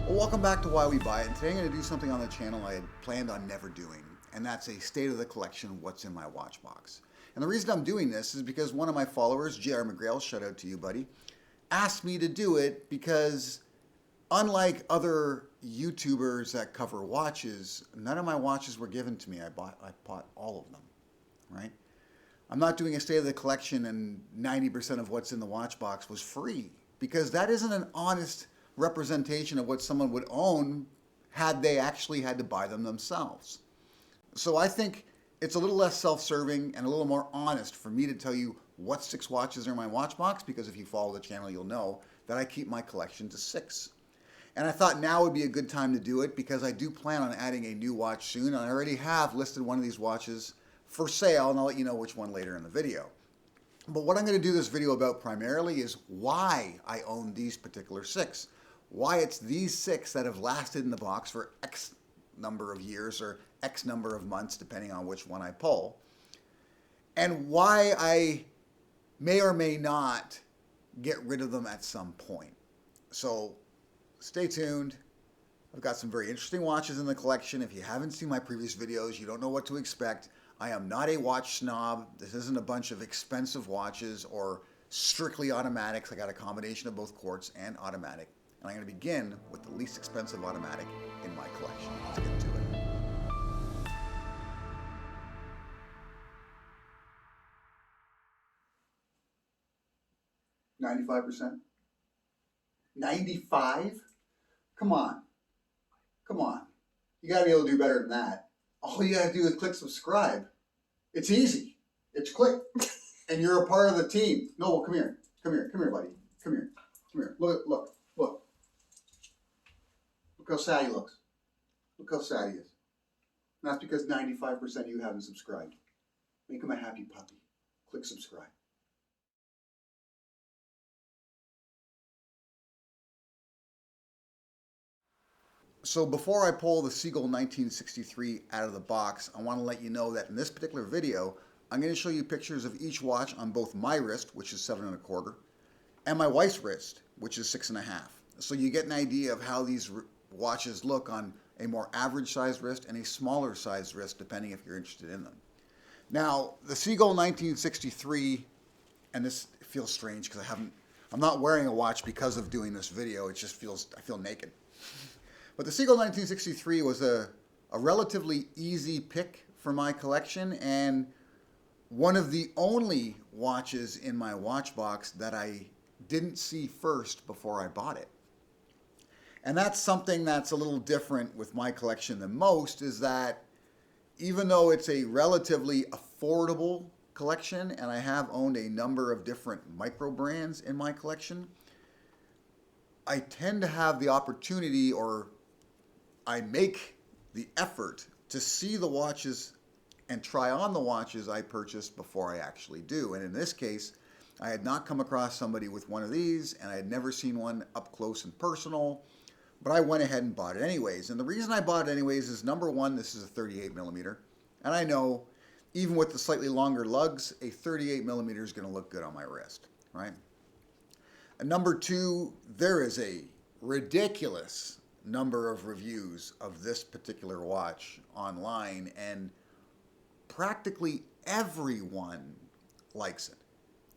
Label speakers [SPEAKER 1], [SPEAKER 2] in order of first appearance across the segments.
[SPEAKER 1] Well, welcome back to Why We Buy It. And today I'm going to do something on the channel I had planned on never doing, and that's a state of the collection, what's in my watch box. And the reason I'm doing this is because one of my followers, JR McGrail, shout out to you, buddy, asked me to do it because unlike other YouTubers that cover watches, none of my watches were given to me. I bought all of them, right? I'm not doing a state of the collection and 90% of what's in the watch box was free because that isn't an honest representation of what someone would own had they actually had to buy them themselves. So I think it's a little less self-serving and a little more honest for me to tell you what 6 watches are in my watch box, because if you follow the channel, you'll know that I keep my collection to 6. And I thought now would be a good time to do it because I do plan on adding a new watch soon, and I already have listed one of these watches for sale, and I'll let you know which one later in the video. But what I'm going to do this video about primarily is why I own these particular 6. Why it's these 6 that have lasted in the box for X number of years or X number of months, depending on which one I pull. And why I may or may not get rid of them at some point. So stay tuned. I've got some very interesting watches in the collection. If you haven't seen my previous videos, you don't know what to expect. I am not a watch snob. This isn't a bunch of expensive watches or strictly automatics. I got a combination of both quartz and automatic. And I'm going to begin with the least expensive automatic in my collection. Let's get to it. $95? 95? Come on. Come on. You got to be able to do better than that. All you got to do is click subscribe. It's easy. It's click. And you're a part of the team. No, come here. Come here. Come here, buddy. Come here. Come here. Look. Look. Look. Look how sad he looks. Look how sad he is. And that's because 95% of you haven't subscribed. Make him a happy puppy. Click subscribe. So before I pull the Seagull 1963 out of the box, I want to let you know that in this particular video, I'm going to show you pictures of each watch on both my wrist, which is 7 1/4, and my wife's wrist, which is 6 1/2. So you get an idea of how these watches look on a more average sized wrist and a smaller sized wrist, depending if you're interested in them. Now, the Seagull 1963, and this feels strange because I'm not wearing a watch because of doing this video. It just I feel naked. But the Seagull 1963 was a relatively easy pick for my collection and one of the only watches in my watch box that I didn't see first before I bought it. And that's something that's a little different with my collection than most, is that even though it's a relatively affordable collection and I have owned a number of different micro brands in my collection, I tend to have the opportunity, or I make the effort to see the watches and try on the watches I purchased before I actually do. And in this case, I had not come across somebody with one of these and I had never seen one up close and personal, but I went ahead and bought it anyways. And the reason I bought it anyways is, number one, this is a 38 millimeter. And I know even with the slightly longer lugs, a 38 millimeter is going to look good on my wrist, right? And number two, there is a ridiculous number of reviews of this particular watch online, and practically everyone likes it.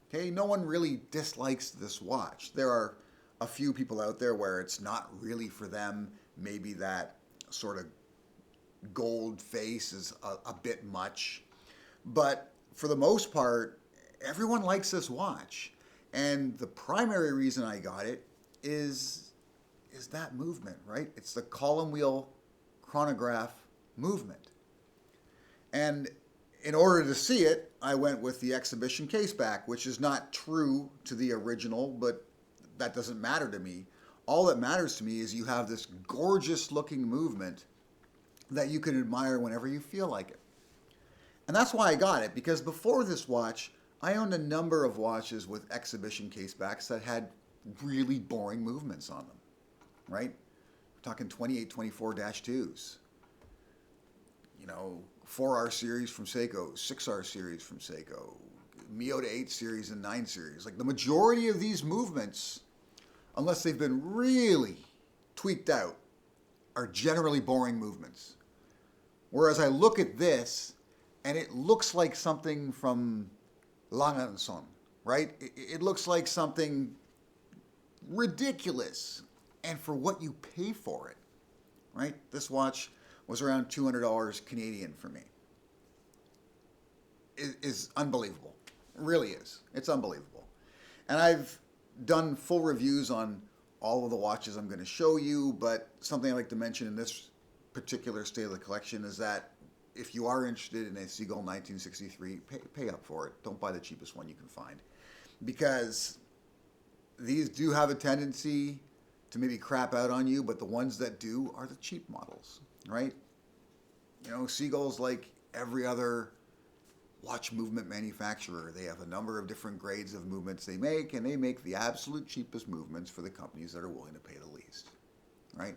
[SPEAKER 1] Okay, no one really dislikes this watch. There are a few people out there where it's not really for them. Maybe that sort of gold face is a bit much. But for the most part, everyone likes this watch. And the primary reason I got it is that movement, right? It's the column wheel chronograph movement. And in order to see it, I went with the exhibition case back, which is not true to the original, but that doesn't matter to me. All that matters to me is you have this gorgeous looking movement that you can admire whenever you feel like it. And that's why I got it, because before this watch, I owned a number of watches with exhibition case backs that had really boring movements on them, right? We're talking 2824-2s, 4R series from Seiko, 6R series from Seiko, Miyota 8 series and 9 series. Like the majority of these movements, unless they've been really, tweaked out are generally boring movements. Whereas I look at this and it looks like something from Langenson, right? It looks like something ridiculous. And for what you pay for it, right? This watch was around $200 Canadian for me. Is unbelievable. It really is. It's unbelievable. And I've done full reviews on all of the watches I'm going to show you, but something I like to mention in this particular state of the collection is that if you are interested in a Seagull 1963, pay up for it. Don't buy the cheapest one you can find, because these do have a tendency to maybe crap out on you, but the ones that do are the cheap models, right? You know, Seagull's like every other watch movement manufacturer. They have a number of different grades of movements they make, and they make the absolute cheapest movements for the companies that are willing to pay the least, right?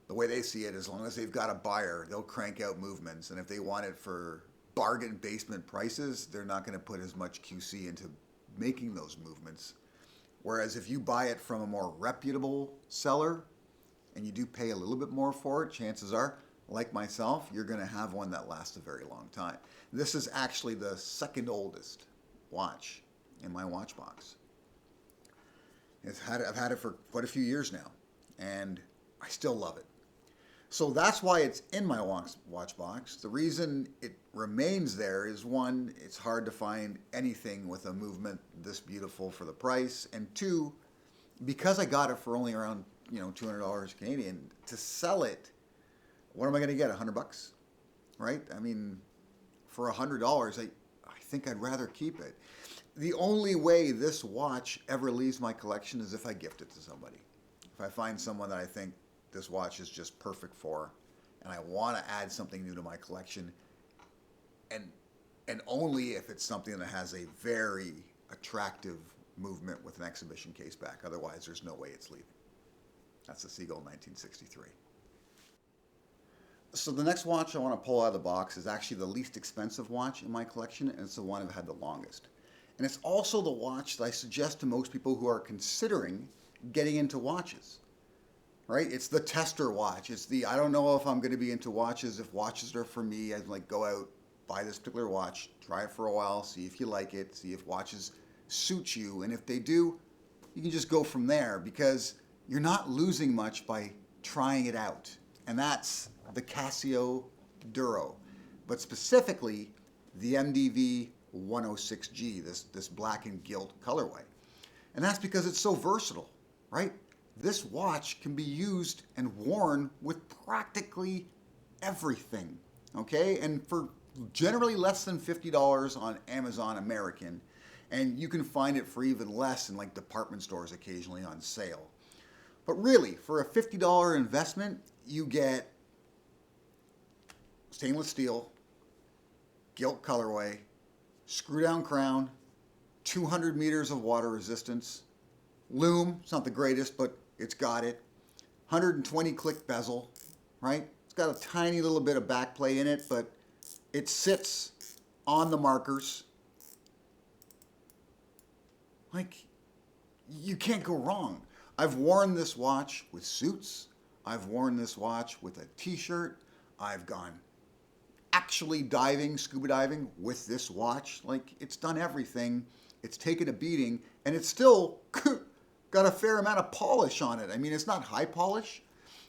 [SPEAKER 1] The way they see it, as long as they've got a buyer, they'll crank out movements, and if they want it for bargain basement prices, they're not going to put as much QC into making those movements. Whereas if you buy it from a more reputable seller and you do pay a little bit more for it, chances are, like myself, you're going to have one that lasts a very long time. This is actually the second oldest watch in my watch box. I've had it for quite a few years now, and I still love it. So that's why it's in my watch box. The reason it remains there is, one, it's hard to find anything with a movement this beautiful for the price, and two, because I got it for only around $200 Canadian, to sell it, what am I going to get? $100, right? I mean, for $100, I think I'd rather keep it. The only way this watch ever leaves my collection is if I gift it to somebody. If I find someone that I think this watch is just perfect for, and I want to add something new to my collection, and only if it's something that has a very attractive movement with an exhibition case back. Otherwise, there's no way it's leaving. That's the Seagull 1963. So the next watch I want to pull out of the box is actually the least expensive watch in my collection, and it's the one I've had the longest. And it's also the watch that I suggest to most people who are considering getting into watches, right? It's the tester watch. It's the, I don't know if I'm going to be into watches. If watches are for me, I'd like go out, buy this particular watch, try it for a while, see if you like it, see if watches suit you. And if they do, you can just go from there, because you're not losing much by trying it out. And that's the Casio Duro, but specifically the MDV 106G, this black and gilt colorway. And that's because it's so versatile, right? This watch can be used and worn with practically everything, okay? And for generally less than $50 on Amazon American, and you can find it for even less in like department stores occasionally on sale. But really, for a $50 investment, you get stainless steel, gilt colorway, screw down crown, 200 meters of water resistance, lume, it's not the greatest, but it's got it, 120 click bezel, right? It's got a tiny little bit of back play in it, but it sits on the markers. Like, you can't go wrong. I've worn this watch with suits. I've worn this watch with a t-shirt. I've gone actually diving, scuba diving with this watch. Like, it's done everything. It's taken a beating, and it's still got a fair amount of polish on it. I mean, it's not high polish,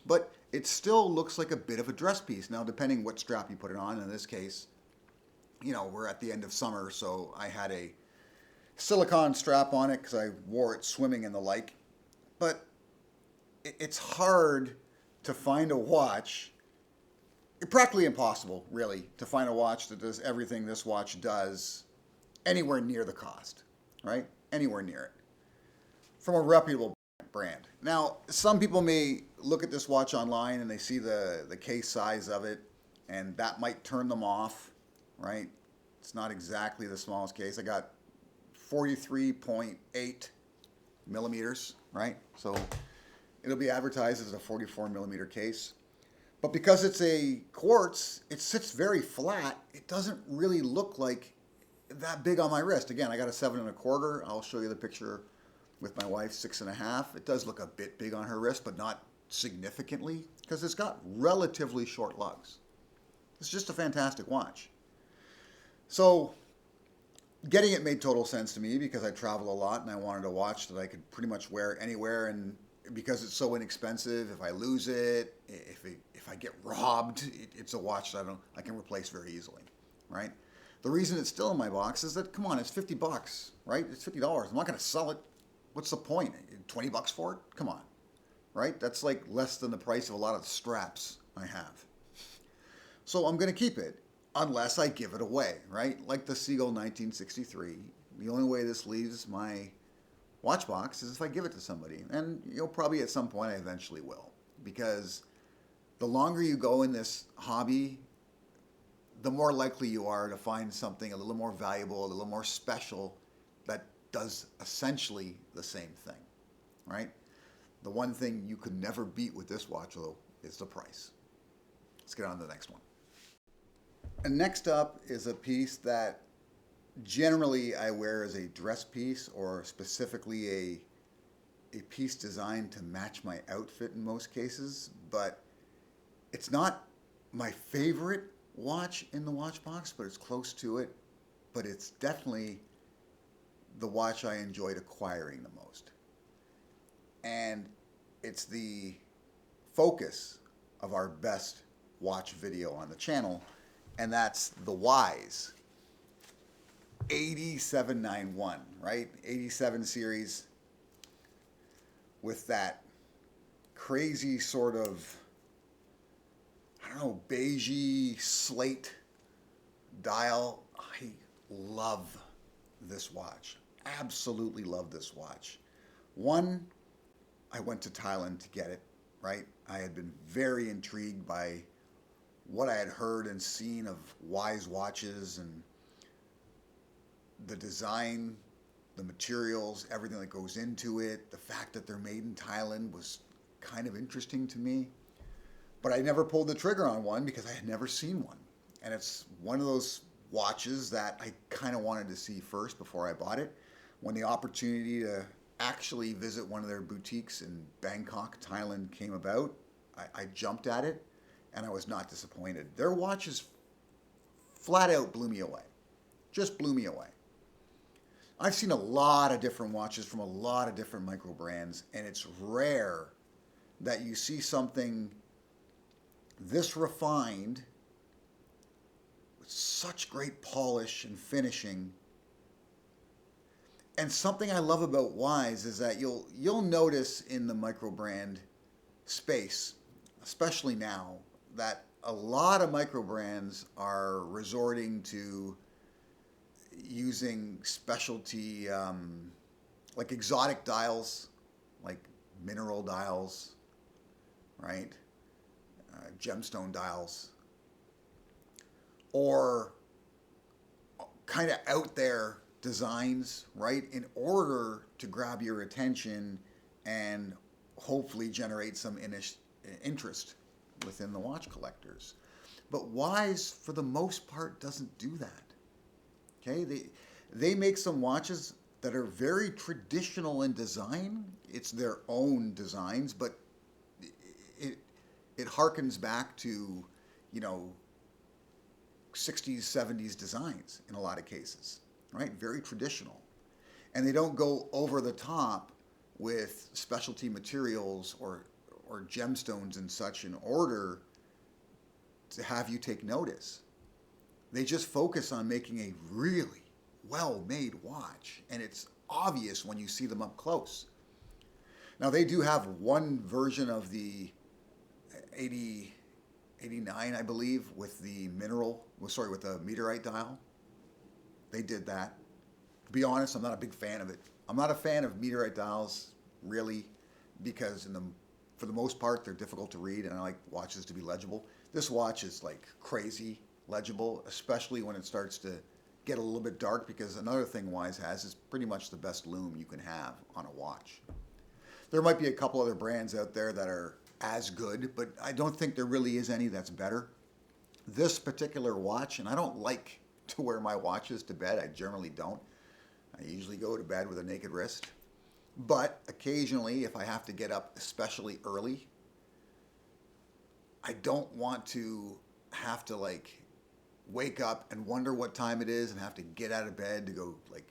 [SPEAKER 1] but it still looks like a bit of a dress piece. Now, depending what strap you put it on, in this case, we're at the end of summer, so I had a silicone strap on it because I wore it swimming and the like. But it's hard to find a watch, practically impossible, really, to find a watch that does everything this watch does anywhere near the cost, right? Anywhere near it. From a reputable brand. Now, some people may look at this watch online and they see the case size of it, and that might turn them off, right? It's not exactly the smallest case. I got 43.8 millimeters, right? So it'll be advertised as a 44 millimeter case. But because it's a quartz, it sits very flat. It doesn't really look like that big on my wrist. Again, I got a 7 1/4. I'll show you the picture with my wife, 6 1/2. It does look a bit big on her wrist, but not significantly because it's got relatively short lugs. It's just a fantastic watch. So getting it made total sense to me because I travel a lot and I wanted a watch that I could pretty much wear anywhere, and because it's so inexpensive, if I lose it, if I get robbed, it's a watch that I can replace very easily, right? The reason it's still in my box is that, come on, it's $50, right? It's $50. I'm not going to sell it. What's the point? $20 for it? Come on, right? That's like less than the price of a lot of straps I have. So I'm going to keep it unless I give it away, right? Like the Seagull 1963. The only way this leaves my watch box is if I give it to somebody. And probably at some point I eventually will. Because the longer you go in this hobby, the more likely you are to find something a little more valuable, a little more special that does essentially the same thing, right? The one thing you could never beat with this watch, though, is the price. Let's get on to the next one. And next up is a piece that generally I wear as a dress piece, or specifically a piece designed to match my outfit in most cases, but it's not my favorite watch in the watch box, but it's close to it. But it's definitely the watch I enjoyed acquiring the most. And it's the focus of our best watch video on the channel, and that's the Wise 8791, right? 87 series with that crazy sort of, I don't know, beigey slate dial. I love this watch. Absolutely love this watch. One, I went to Thailand to get it, right? I had been very intrigued by what I had heard and seen of Wise watches, and the design, the materials, everything that goes into it. The fact that they're made in Thailand was kind of interesting to me. But I never pulled the trigger on one because I had never seen one. And it's one of those watches that I kind of wanted to see first before I bought it. When the opportunity to actually visit one of their boutiques in Bangkok, Thailand came about, I jumped at it, and I was not disappointed. Their watches flat out blew me away. Just blew me away. I've seen a lot of different watches from a lot of different micro brands, and it's rare that you see something this refined with such great polish and finishing. And something I love about Wise is that you'll notice in the micro brand space, especially now, that a lot of micro brands are resorting to using specialty, like exotic dials, like mineral dials, right? Gemstone dials, or kind of out there designs, right? In order to grab your attention and hopefully generate some interest within the watch collectors. But Wise, for the most part, doesn't do that. Okay, they make some watches that are very traditional in design. It's their own designs, but it harkens back to, 60s, 70s designs in a lot of cases, right? Very traditional. And they don't go over the top with specialty materials or gemstones and such in order to have you take notice. They just focus on making a really well-made watch, and it's obvious when you see them up close. Now, they do have one version of the 89, I believe, with the with the meteorite dial. They did that. To be honest, I'm not a big fan of it. I'm not a fan of meteorite dials, really, because for the most part, they're difficult to read, and I like watches to be legible. This watch is like crazy legible, especially when it starts to get a little bit dark, because another thing Wise has is pretty much the best lume you can have on a watch. There might be a couple other brands out there that are as good, but I don't think there really is any that's better. This particular watch, and I don't like to wear my watches to bed. I generally don't. I usually go to bed with a naked wrist. But occasionally, if I have to get up especially early, I don't want to have to like wake up and wonder what time it is and have to get out of bed to go like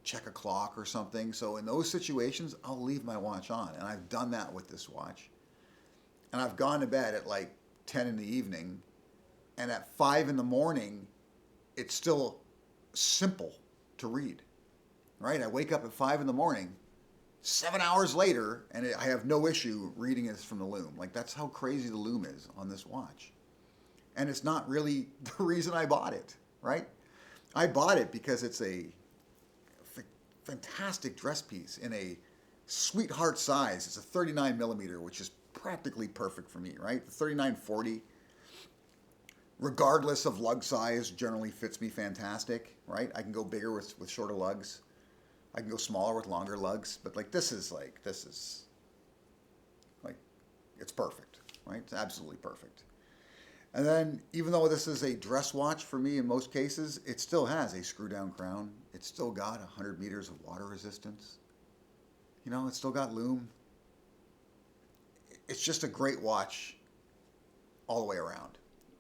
[SPEAKER 1] check a clock or something. So in those situations, I'll leave my watch on. And I've done that with this watch. And I've gone to bed at like 10 in the evening. And at 5 in the morning, it's still simple to read, right? I wake up at 5 in the morning, 7 hours later, and I have no issue reading this from the loom. Like, that's how crazy the loom is on this watch. And it's not really the reason I bought it, right? I bought it because it's a fantastic dress piece in a sweetheart size. It's a 39 millimeter, which is practically perfect for me, right? The 3940, regardless of lug size, generally fits me fantastic, right? I can go bigger with shorter lugs. I can go smaller with longer lugs, but like this is it's perfect, right? It's absolutely perfect. And then even though this is a dress watch for me in most cases, it still has a screw down crown. It's still got 100 meters of water resistance. You know, it's still got loom. It's just a great watch all the way around.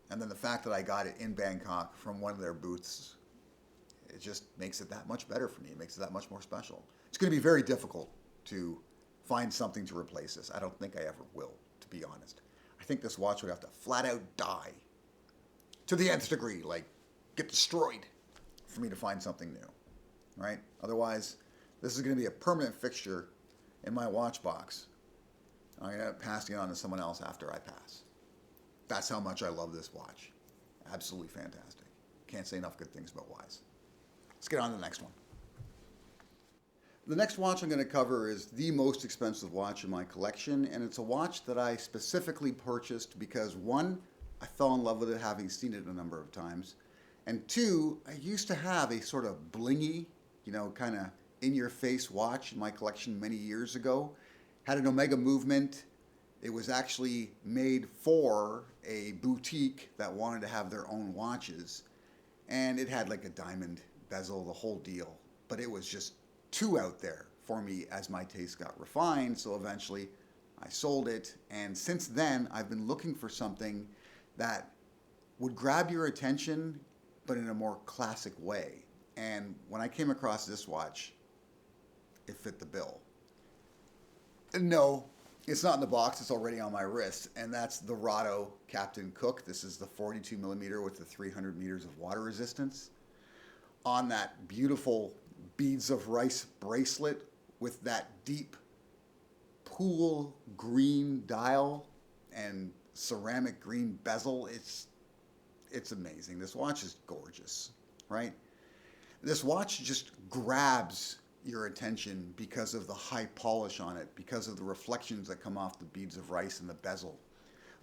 [SPEAKER 1] And then the fact that I got it in Bangkok from one of their booths, it just makes it that much better for me. It makes it that much more special. It's going to be very difficult to find something to replace this. I don't think I ever will, to be honest. I think this watch would have to flat out die to the nth degree, like get destroyed for me to find something new, right? Otherwise, this is going to be a permanent fixture in my watch box. I'm going to end up passing it on to someone else after I pass. That's how much I love this watch. Absolutely fantastic. Can't say enough good things about Wise. Let's get on to the next one. The next watch I'm going to cover is the most expensive watch in my collection, and it's a watch that I specifically purchased because, one, I fell in love with it having seen it a number of times, and two, I used to have a sort of blingy, kind of in-your-face watch in my collection many years ago. Had an Omega movement. It was actually made for a boutique that wanted to have their own watches, and it had like a diamond bezel, the whole deal, but it was just too out there for me as my taste got refined, so eventually I sold it, and since then I've been looking for something that would grab your attention but in a more classic way. And when I came across this watch, it fit the bill. No, it's not in the box, it's already on my wrist, and that's the Rado Captain Cook. This is the 42 millimeter with the 300 meters of water resistance. On that beautiful beads of rice bracelet with that deep pool green dial and ceramic green bezel. It's amazing. This watch is gorgeous, right? This watch just grabs your attention because of the high polish on it, because of the reflections that come off the beads of rice and the bezel.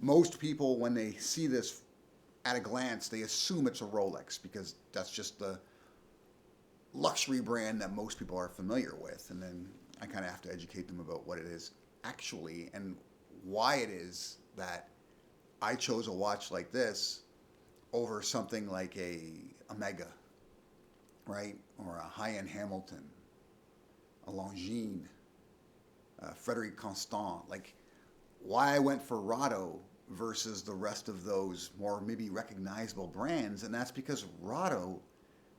[SPEAKER 1] Most people, when they see this at a glance, they assume it's a Rolex because that's just the luxury brand that most people are familiar with. And then I kind of have to educate them about what it is actually and why it is that I chose a watch like this over something like a Omega, right? Or a high-end Hamilton, a Longines, Frederic Constant. Like, why I went for Rado versus the rest of those more maybe recognizable brands, and that's because Rado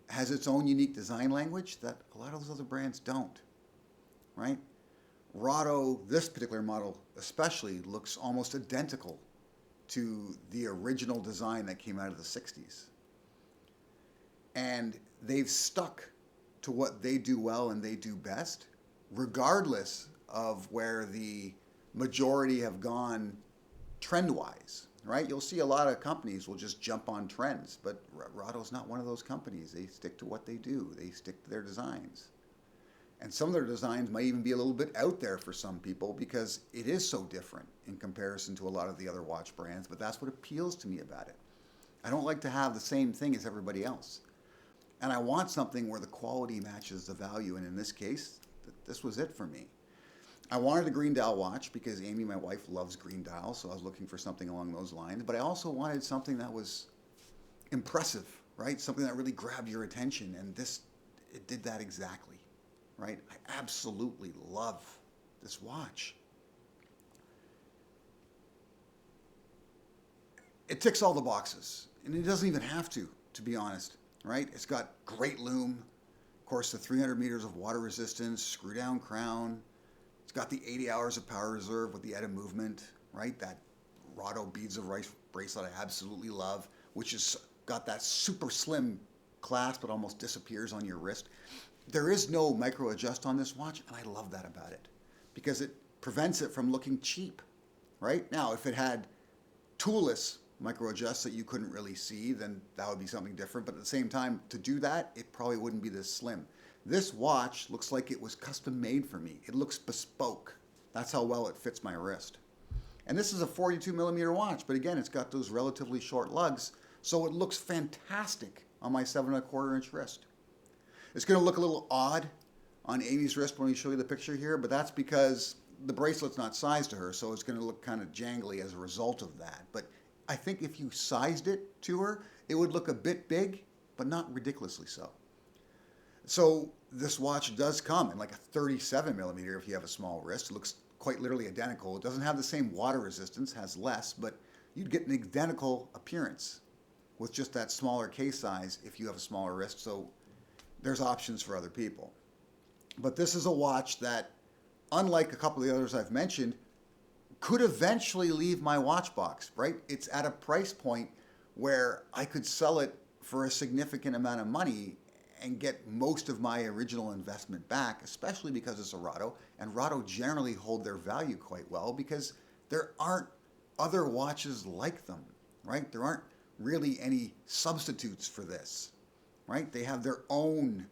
[SPEAKER 1] has its own unique design language that a lot of those other brands don't, right? Rado, this particular model especially, looks almost identical to the original design that came out of the 60s. And they've stuck to what they do well and they do best, regardless of where the majority have gone trend-wise, right? You'll see a lot of companies will just jump on trends, but Rado's not one of those companies. They stick to what they do. They stick to their designs. And some of their designs might even be a little bit out there for some people because it is so different in comparison to a lot of the other watch brands, but that's what appeals to me about it. I don't like to have the same thing as everybody else. And I want something where the quality matches the value, and in this case, this was it for me. I wanted a green dial watch because Amy, my wife, loves green dials, so I was looking for something along those lines. But I also wanted something that was impressive, right? Something that really grabbed your attention, and it did that exactly, right? I absolutely love this watch. It ticks all the boxes, and it doesn't even have to be honest, right? It's got great lume, of course, the 300 meters of water resistance, screw down crown. It's got the 80 hours of power reserve with the edda movement, right? That Rado beads of rice bracelet I absolutely love, which has got that super slim clasp that almost disappears on your wrist. There is no micro adjust on this watch, and I love that about it because it prevents it from looking cheap, right? Now, if it had toolless micro adjusts that you couldn't really see, then that would be something different. But at the same time, to do that, it probably wouldn't be this slim. This watch looks like it was custom made for me. It looks bespoke. That's how well it fits my wrist. And this is a 42 millimeter watch, but again, it's got those relatively short lugs, so it looks fantastic on my 7¼ inch wrist. It's going to look a little odd on Amy's wrist when we show you the picture here, but that's because the bracelet's not sized to her, so it's going to look kind of jangly as a result of that. But I think if you sized it to her, it would look a bit big, but not ridiculously so. So this watch does come in like a 37 millimeter if you have a small wrist. It looks quite literally identical. It doesn't have the same water resistance, has less, but you'd get an identical appearance with just that smaller case size if you have a smaller wrist. So there's options for other people. But this is a watch that, unlike a couple of the others I've mentioned, could eventually leave my watch box, right? It's at a price point where I could sell it for a significant amount of money and get most of my original investment back, especially because it's a Rado. And Rado generally hold their value quite well because there aren't other watches like them, right? There aren't really any substitutes for this, right? They have their own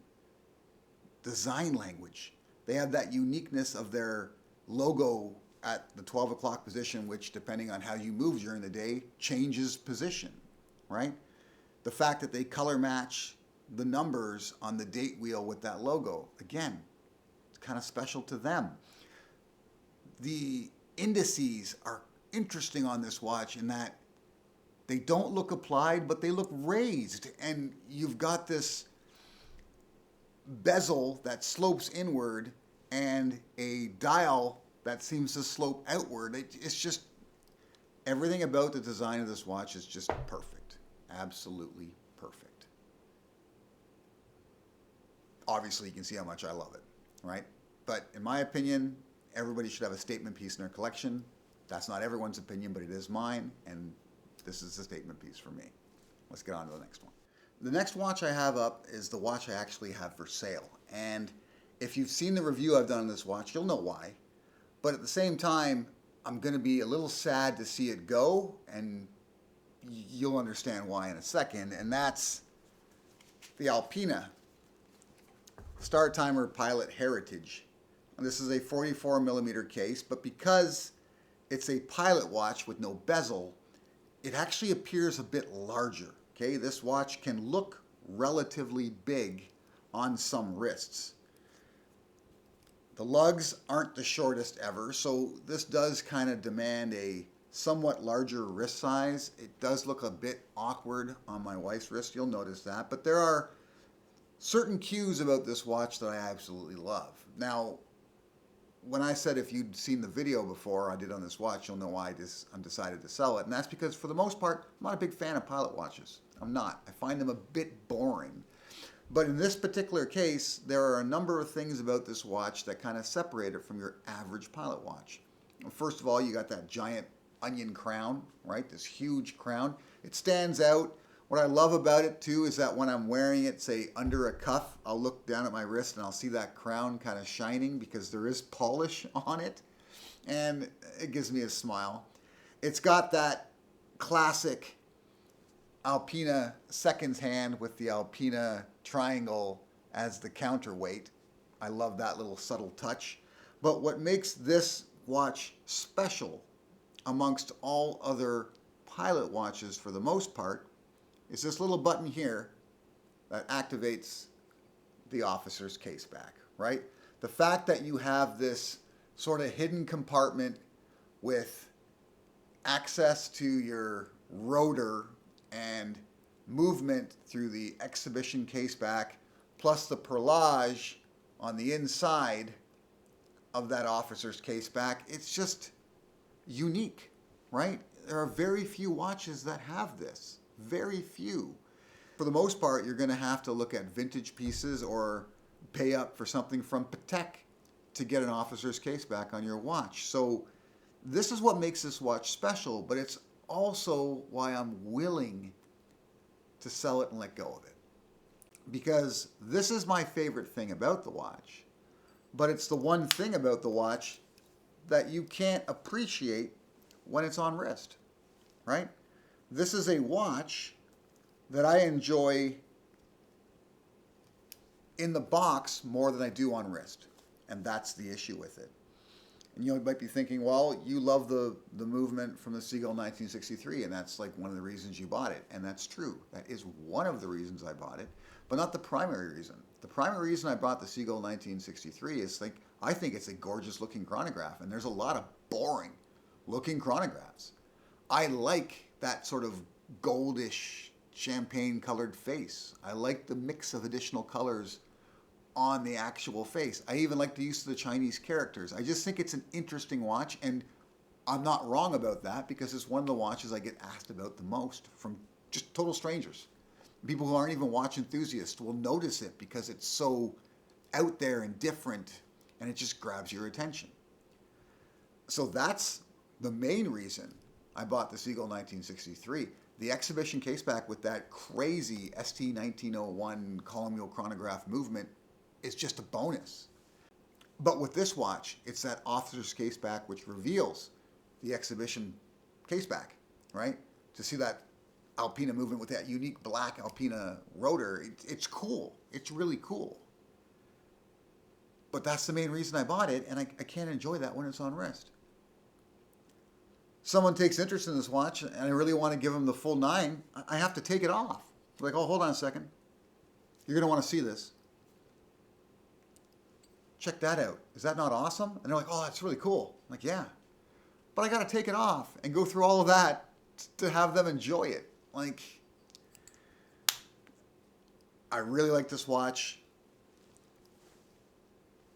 [SPEAKER 1] design language. They have that uniqueness of their logo at the 12 o'clock position, which, depending on how you move during the day, changes position, right? The fact that they color match the numbers on the date wheel with that logo, again, it's kind of special to them. The indices are interesting on this watch in that they don't look applied, but they look raised, and you've got this bezel that slopes inward and a dial that seems to slope outward. It's just, everything about the design of this watch is just perfect. Absolutely perfect. Obviously, you can see how much I love it, right? But in my opinion, everybody should have a statement piece in their collection. That's not everyone's opinion, but it is mine, and this is a statement piece for me. Let's get on to the next one. The next watch I have up is the watch I actually have for sale. And if you've seen the review I've done on this watch, you'll know why. But at the same time, I'm going to be a little sad to see it go, and you'll understand why in a second. And that's the Alpina Star Timer Pilot Heritage. And this is a 44 millimeter case, but because it's a pilot watch with no bezel, it actually appears a bit larger. Okay, this watch can look relatively big on some wrists. The lugs aren't the shortest ever, so this does kind of demand a somewhat larger wrist size. It does look a bit awkward on my wife's wrist, you'll notice that, but there are certain cues about this watch that I absolutely love. Now, when I said if you'd seen the video before I did on this watch, you'll know why I'm decided to sell it. And that's because, for the most part, I'm not a big fan of pilot watches. I'm not. I find them a bit boring. But in this particular case, there are a number of things about this watch that kind of separate it from your average pilot watch. First of all, you got that giant onion crown, right? This huge crown. It stands out. What I love about it, too, is that when I'm wearing it, say, under a cuff, I'll look down at my wrist and I'll see that crown kind of shining because there is polish on it, and it gives me a smile. It's got that classic Alpina seconds hand with the Alpina triangle as the counterweight. I love that little subtle touch. But what makes this watch special amongst all other pilot watches, for the most part, is this little button here that activates the officer's case back, right? The fact that you have this sort of hidden compartment with access to your rotor and movement through the exhibition case back, plus the perlage on the inside of that officer's case back, it's just unique, right? There are very few watches that have this. Very few. For the most part, you're going to have to look at vintage pieces or pay up for something from Patek to get an officer's case back on your watch. So this is what makes this watch special, but it's also why I'm willing to sell it and let go of it. Because this is my favorite thing about the watch, but it's the one thing about the watch that you can't appreciate when it's on wrist, right? This is a watch that I enjoy in the box more than I do on wrist. And that's the issue with it. And you might be thinking, well, you love the movement from the Seagull 1963, and that's like one of the reasons you bought it. And that's true. That is one of the reasons I bought it, but not the primary reason. The primary reason I bought the Seagull 1963 is I think it's a gorgeous looking chronograph, and there's a lot of boring looking chronographs. I like that sort of goldish champagne colored face. I like the mix of additional colors on the actual face. I even like the use of the Chinese characters. I just think it's an interesting watch, and I'm not wrong about that because it's one of the watches I get asked about the most from just total strangers. People who aren't even watch enthusiasts will notice it because it's so out there and different, and it just grabs your attention. So that's the main reason I bought the Seagull 1963. The exhibition caseback with that crazy ST 1901 column wheel chronograph movement is just a bonus. But with this watch, it's that officer's caseback which reveals the exhibition caseback, right? To see that Alpina movement with that unique black Alpina rotor, it's cool. It's really cool. But that's the main reason I bought it, and I can't enjoy that when it's on wrist. Someone takes interest in this watch, and I really want to give them the full 9, I have to take it off. Like, oh, hold on a second. You're going to want to see this. Check that out. Is that not awesome? And they're like, oh, that's really cool. I'm like, yeah. But I got to take it off and go through all of that to have them enjoy it. Like, I really like this watch.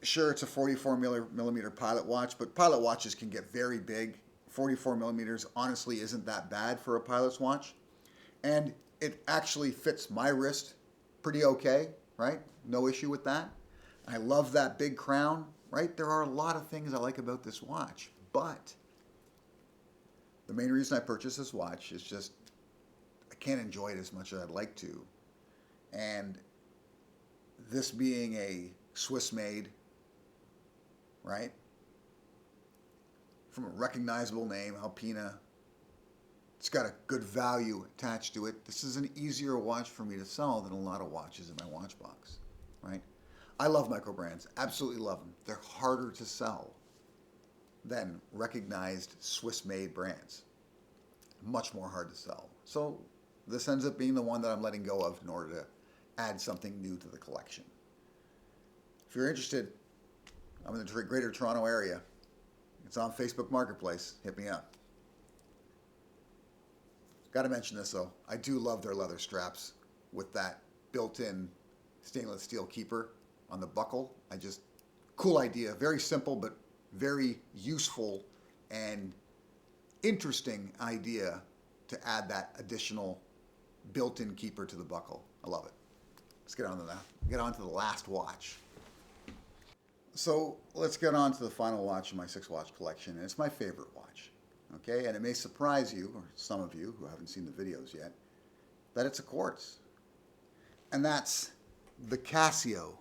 [SPEAKER 1] Sure, it's a 44 millimeter pilot watch, but pilot watches can get very big. 44 millimeters honestly isn't that bad for a pilot's watch. And it actually fits my wrist pretty okay, right? No issue with that. I love that big crown, right? There are a lot of things I like about this watch, but the main reason I purchased this watch is just I can't enjoy it as much as I'd like to. And this being a Swiss made, right? From a recognizable name, Alpina. It's got a good value attached to it. This is an easier watch for me to sell than a lot of watches in my watch box, right? I love micro brands, absolutely love them. They're harder to sell than recognized Swiss-made brands. Much more hard to sell. So this ends up being the one that I'm letting go of in order to add something new to the collection. If you're interested, I'm in the Greater Toronto area. It's on Facebook Marketplace. Hit me up. Got to mention this though. I do love their leather straps with that built-in stainless steel keeper on the buckle. Cool idea. Very simple, but very useful and interesting idea to add that additional built-in keeper to the buckle. I love it. Let's get on to that. Get on to the last watch. So let's get on to the final watch in my 6-watch collection, and it's my favorite watch. Okay, and it may surprise you, or some of you who haven't seen the videos yet, that it's a quartz. And that's the Casio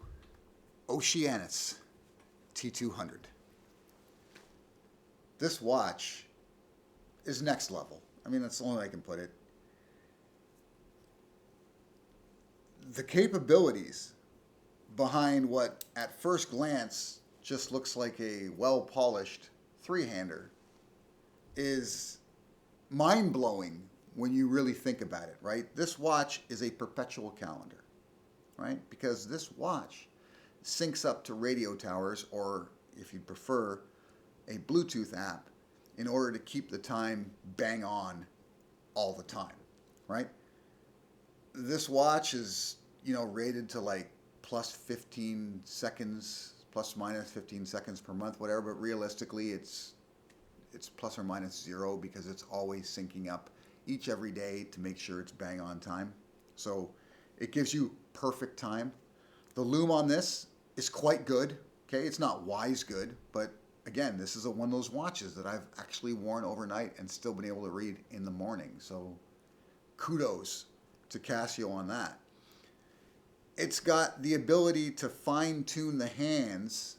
[SPEAKER 1] Oceanis T200. This watch is next level. I mean, that's the only way I can put it. The capabilities behind what at first glance just looks like a well-polished three-hander is mind-blowing when you really think about it, right? This watch is a perpetual calendar, right? Because this watch syncs up to radio towers, or if you'd prefer, a Bluetooth app in order to keep the time bang on all the time, right? This watch is, rated to like plus 15 seconds, plus minus 15 seconds per month, whatever, but realistically it's it's plus or minus 0 because it's always syncing up every day to make sure it's bang on time. So it gives you perfect time. The loom on this is quite good. Okay, it's not wise good, but again, this is one of those watches that I've actually worn overnight and still been able to read in the morning. So kudos to Casio on that. It's got the ability to fine tune the hands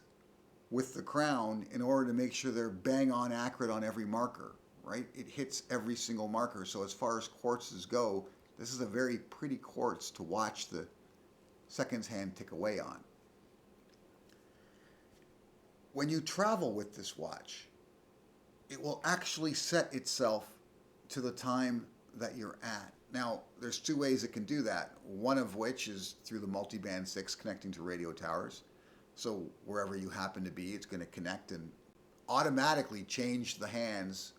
[SPEAKER 1] with the crown in order to make sure they're bang on accurate on every marker, right? It hits every single marker. So as far as quartzes go, this is a very pretty quartz to watch the seconds hand tick away on. When you travel with this watch, it will actually set itself to the time that you're at. Now, there's two ways it can do that, one of which is through the multiband 6 connecting to radio towers. So wherever you happen to be, it's going to connect and automatically change the hands.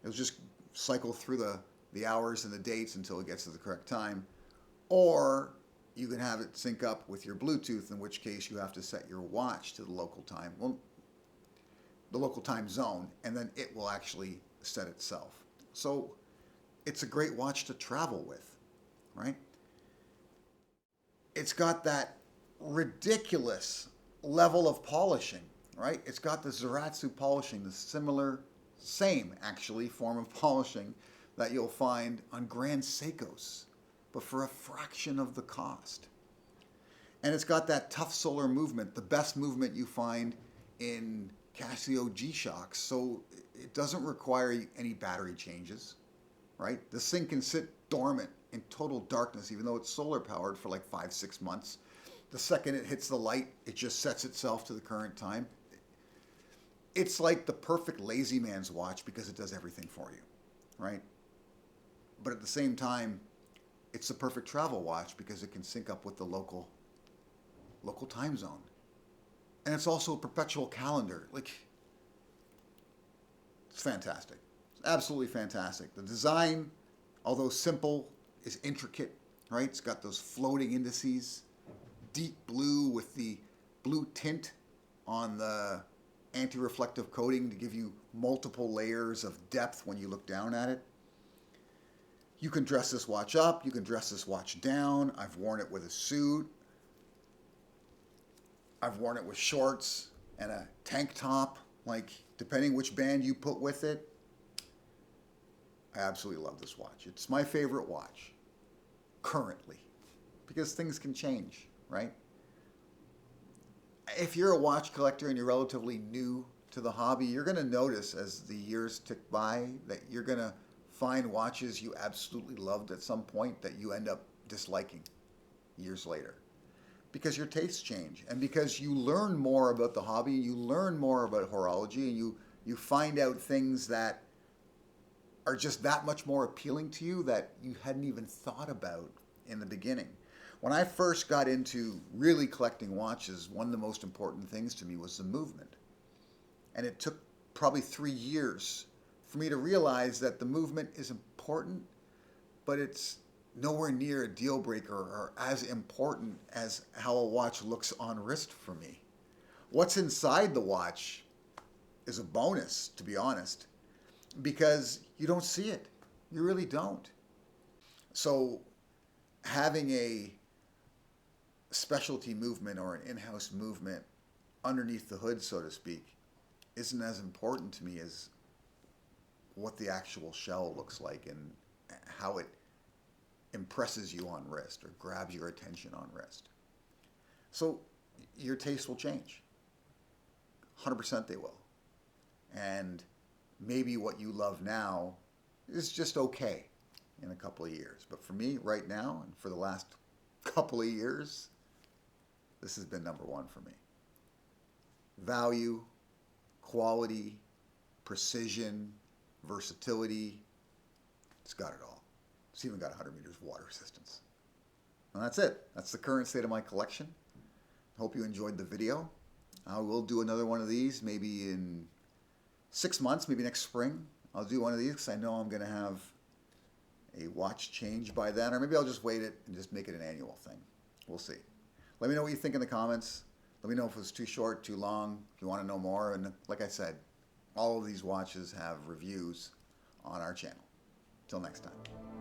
[SPEAKER 1] It'll just cycle through the hours and the dates until it gets to the correct time. Or you can have it sync up with your Bluetooth, in which case you have to set your watch to the local time, well, the local time zone, and then it will actually set itself. So it's a great watch to travel with, right? It's got that ridiculous level of polishing, right? It's got the Zaratsu polishing, the same actually form of polishing that you'll find on Grand Seikos, but for a fraction of the cost. And it's got that tough solar movement, the best movement you find in Casio G-Shocks, so it doesn't require any battery changes, right? This thing can sit dormant in total darkness, even though it's solar powered, for like 5-6 months. The second it hits the light, it just sets itself to the current time. It's like the perfect lazy man's watch because it does everything for you, right? But at the same time, it's the perfect travel watch because it can sync up with the local time zone. And it's also a perpetual calendar. Like, it's fantastic. It's absolutely fantastic. The design, although simple, is intricate, right? It's got those floating indices, deep blue with the blue tint on the anti-reflective coating to give you multiple layers of depth when you look down at it. You can dress this watch up, you can dress this watch down. I've worn it with a suit. I've worn it with shorts and a tank top, like depending which band you put with it. I absolutely love this watch. It's my favorite watch currently because things can change, right? If you're a watch collector and you're relatively new to the hobby, you're going to notice as the years tick by that you're going to find watches you absolutely loved at some point that you end up disliking years later because your tastes change and because you learn more about the hobby, you learn more about horology, and you find out things that are just that much more appealing to you that you hadn't even thought about in the beginning. When I first got into really collecting watches, one of the most important things to me was the movement. And it took probably 3 years for me to realize that the movement is important, but it's nowhere near a deal breaker or as important as how a watch looks on wrist for me. What's inside the watch is a bonus, to be honest, because you don't see it. You really don't. So having a specialty movement or an in-house movement underneath the hood, so to speak, isn't as important to me as what the actual shell looks like and how it impresses you on wrist or grabs your attention on wrist. So your taste will change. 100% they will. And maybe what you love now is just okay in a couple of years. But for me, right now, and for the last couple of years, this has been number one for me. Value, quality, precision, versatility. It's got it all. It's even got 100 meters of water resistance. And that's it. That's the current state of my collection. Hope you enjoyed the video. I will do another one of these maybe in 6 months, maybe next spring. I'll do one of these because I know I'm going to have a watch change by then, or maybe I'll just wait it and just make it an annual thing. We'll see. Let me know what you think in the comments. Let me know if it was too short, too long, if you want to know more. And like I said, all of these watches have reviews on our channel. Till next time.